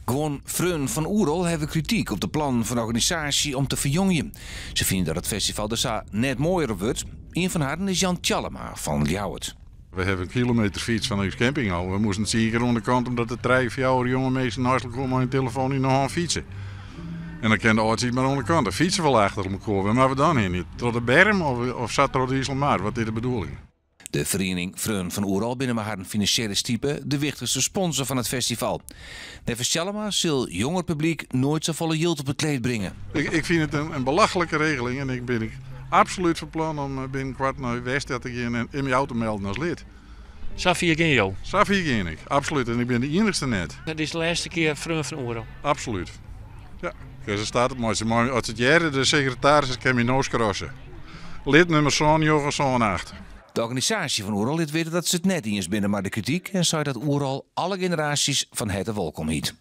Gewoon vrienden van Oerol hebben kritiek op de plannen van de organisatie om te verjongen. Ze vinden dat het festival dus net mooier wordt. Een van hen is Jan Tjallema van Ljouwert. We hebben een kilometer fiets van onze campinghal. We moesten het zeker aan de kant omdat de 3 of 4 jonge mensen naast komen aan hun telefoon in gaan fietsen. En dan kan de ouders niet meer aan de kant. De fietsen wel achter elkaar. Maar we dan heen niet. Tot de berm of zat door de Isselmaar? Wat is de bedoeling? De vereniging Vrienden van Oerol binnen maar haar financiële stiepe de wichtigste sponsor van het festival. Nevens Tjallema zal jonger publiek nooit zo volle yield op het kleed brengen. Ik vind het een belachelijke regeling en ik ben absoluut van plan om binnen kwart naar West te gaan en in mijn auto melden als lid. Safia geen jou? Safia geen ik, absoluut. En ik ben de enigste net. Dat is de laatste keer Vrienden van Oerol. Absoluut. Ja, ze staat het mooi. Maar als het jaren de secretaris is, kan je nooit crossen. Lid nummer zo'n jongen, zo'n 8. De organisatie van Oerol liet weten dat ze het net eens binnen maar de kritiek en zei dat Oerol alle generaties van het welkom hield.